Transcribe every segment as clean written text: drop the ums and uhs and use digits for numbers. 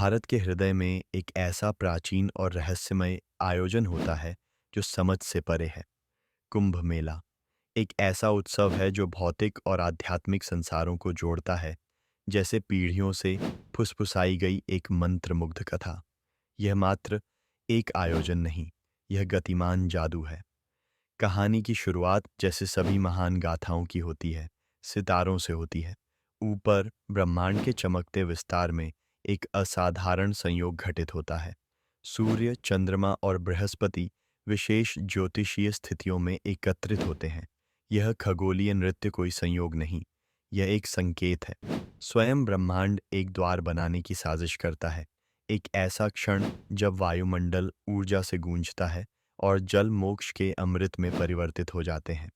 भारत के हृदय में एक ऐसा प्राचीन और रहस्यमय आयोजन होता है जो समझ से परे है। कुंभ मेला एक ऐसा उत्सव है जो भौतिक और आध्यात्मिक संसारों को जोड़ता है, जैसे पीढ़ियों से फुसफुसाई गई एक मंत्रमुग्ध कथा। यह मात्र एक आयोजन नहीं, यह गतिमान जादू है। कहानी की शुरुआत जैसे सभी महान गाथाओं की होती है, सितारों से होती है। ऊपर ब्रह्मांड के चमकते विस्तार में एक असाधारण संयोग घटित होता है। सूर्य, चंद्रमा और बृहस्पति विशेष ज्योतिषीय स्थितियों में एकत्रित होते हैं। यह खगोलीय नृत्य कोई संयोग नहीं, यह एक संकेत है। स्वयं ब्रह्मांड एक द्वार बनाने की साजिश करता है। एक ऐसा क्षण जब वायुमंडल ऊर्जा से गूंजता है और जल मोक्ष के अमृत में परिवर्तित हो जाते हैं।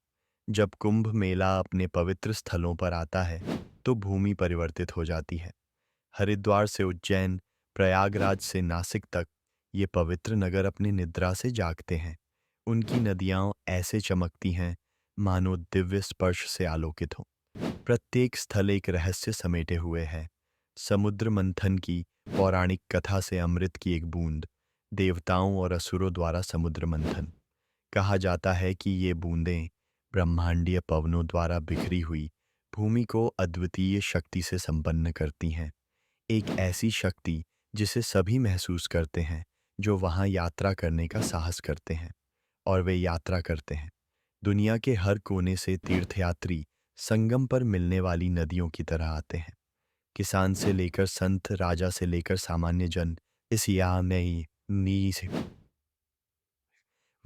जब कुंभ मेला अपने पवित्र स्थलों पर आता है, तो भूमि परिवर्तित हो जाती है। हरिद्वार से उज्जैन, प्रयागराज से नासिक तक ये पवित्र नगर अपनी निद्रा से जागते हैं। उनकी नदियां ऐसे चमकती हैं मानो दिव्य स्पर्श से आलोकित हों। प्रत्येक स्थल एक रहस्य समेटे हुए है। समुद्र मंथन की पौराणिक कथा से अमृत की एक बूंद, देवताओं और असुरों द्वारा समुद्र मंथन। कहा जाता है कि ये बूंदें ब्रह्मांडीय पवनों द्वारा बिखरी हुई भूमि को अद्वितीय शक्ति से संपन्न करती हैं। एक ऐसी शक्ति जिसे सभी महसूस करते हैं जो वहां यात्रा करने का साहस करते हैं। और वे यात्रा करते हैं। दुनिया के हर कोने से तीर्थयात्री संगम पर मिलने वाली नदियों की तरह आते हैं। किसान से लेकर संत, राजा से लेकर सामान्य जन इस याह में ही नी से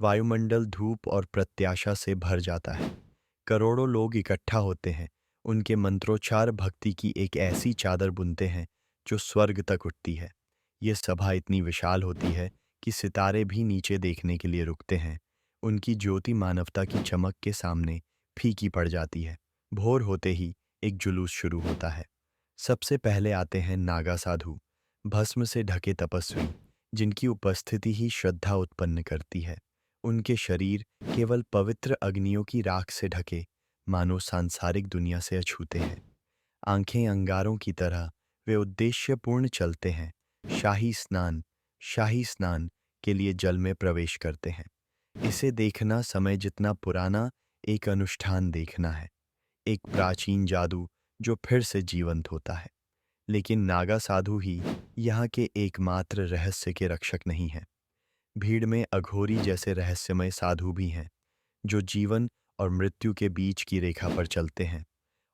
वायुमंडल धूप और प्रत्याशा से भर जाता है। करोड़ों लोग इकट्ठा होते हैं। उनके मंत्रोच्चार भक्ति की एक ऐसी चादर बुनते हैं जो स्वर्ग तक उठती है। ये सभा इतनी विशाल होती है कि सितारे भी नीचे देखने के लिए रुकते हैं। उनकी ज्योति मानवता की चमक के सामने फीकी पड़ जाती है। भोर होते ही एक जुलूस शुरू होता है। सबसे पहले आते हैं नागा साधु, भस्म से ढके तपस्वी, जिनकी उपस्थिति ही श्रद्धा उत्पन्न करती है। उनके शरीर केवल पवित्र अग्नियों की राख से ढके, मानो सांसारिक दुनिया से अछूते हैं। आंखें अंगारों की तरह वे उद्देश्यपूर्ण चलते हैं। शाही स्नान शाही स्नान के लिए जल में प्रवेश करते हैं। इसे देखना समय जितना पुराना एक अनुष्ठान देखना है। एक प्राचीन जादू जो फिर से जीवंत होता है। लेकिन नागा साधु ही यहाँ के एकमात्र रहस्य के रक्षक नहीं हैं। भीड़ में अघोरी जैसे रहस्यमय साधु भी हैं, जो जीवन और मृत्यु के बीच की रेखा पर चलते हैं।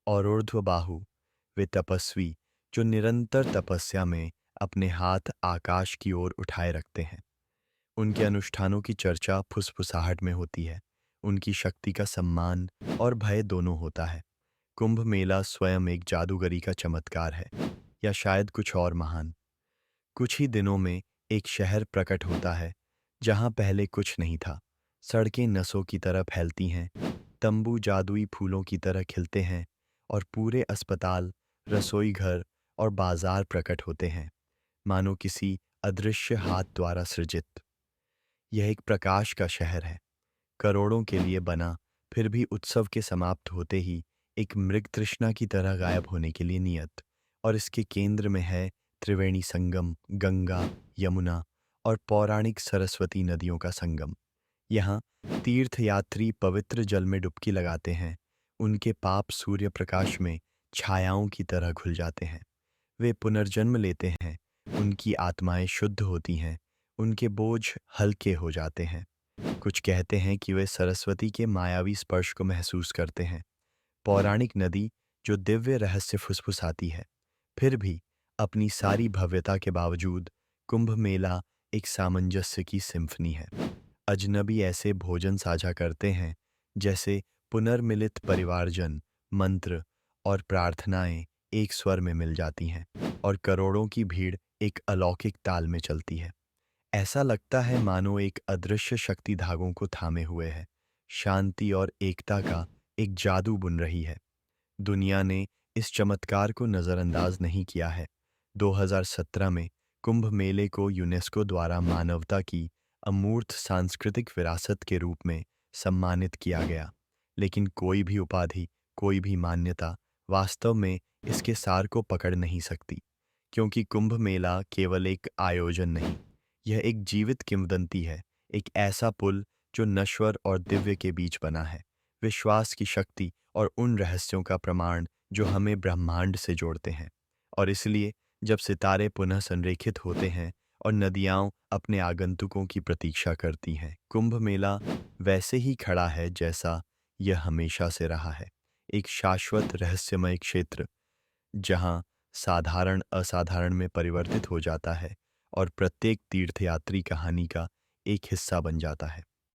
और ऊर्ध्वबाहु, वे तपस्वी जो निरंतर तपस्या में अपने हाथ आकाश की ओर उठाए रखते हैं। उनके अनुष्ठानों की चर्चा फुसफुसाहट में होती है। उनकी शक्ति का सम्मान और भय दोनों होता है। कुंभ मेला स्वयं एक जादूगरी का चमत्कार है, या शायद कुछ और महान। कुछ ही दिनों में एक शहर प्रकट होता है जहां पहले कुछ नहीं था। सड़कें नसों की तरह फैलती हैं, तंबू जादुई फूलों की तरह खिलते हैं, और पूरे अस्पताल, रसोई घर और बाजार प्रकट होते हैं, मानो किसी अदृश्य हाथ द्वारा सृजित। यह एक प्रकाश का शहर है, करोड़ों के लिए बना, फिर भी उत्सव के समाप्त होते ही एक मृग तृष्णा की तरह गायब होने के लिए नियत। और इसके केंद्र में है त्रिवेणी संगम, गंगा, यमुना और पौराणिक सरस्वती नदियों का संगम। यहाँ तीर्थयात्री पवित्र जल में डुबकी लगाते हैं। उनके पाप सूर्य प्रकाश में छायाओं की तरह घुल जाते हैं। वे पुनर्जन्म लेते हैं, उनकी आत्माएं शुद्ध होती हैं, उनके बोझ हल्के हो जाते हैं। कुछ कहते हैं कि वे सरस्वती के मायावी स्पर्श को महसूस करते हैं। पौराणिक नदी जो दिव्य रहस्य फुसफुसाती है। फिर भी अपनी सारी भव्यता के बावजूद कुंभ मेला एक सामंजस्य की सिम्फनी है। अजनबी ऐसे भोजन साझा करते हैं जैसे पुनर्मिलित परिवारजन, मंत्र और प्रार्थनाएं एक स्वर में मिल जाती हैं, और करोड़ों की भीड़ एक अलौकिक ताल में चलती है। ऐसा लगता है मानो एक अदृश्य शक्ति धागों को थामे हुए है, शांति और एकता का एक जादू बुन रही है। दुनिया ने इस चमत्कार को नज़रअंदाज नहीं किया है। 2017 में कुंभ मेले को यूनेस्को द्वारा मानवता की अमूर्त सांस्कृतिक विरासत के रूप में सम्मानित किया गया। लेकिन कोई भी उपाधि, कोई भी मान्यता वास्तव में इसके सार को पकड़ नहीं सकती, क्योंकि कुंभ मेला केवल एक आयोजन नहीं, यह एक जीवित किंवदंती है, एक ऐसा पुल जो नश्वर और दिव्य के बीच बना है, विश्वास की शक्ति और उन रहस्यों का प्रमाण जो हमें ब्रह्मांड से जोड़ते हैं। और इसलिए जब सितारे पुनः संरेखित होते हैं और नदियाँ अपने आगंतुकों की प्रतीक्षा करती हैं, कुंभ मेला वैसे ही खड़ा है जैसा यह हमेशा से रहा है, एक शाश्वत रहस्यमय क्षेत्र जहाँ साधारण असाधारण में परिवर्तित हो जाता है और प्रत्येक तीर्थयात्री कहानी का एक हिस्सा बन जाता है।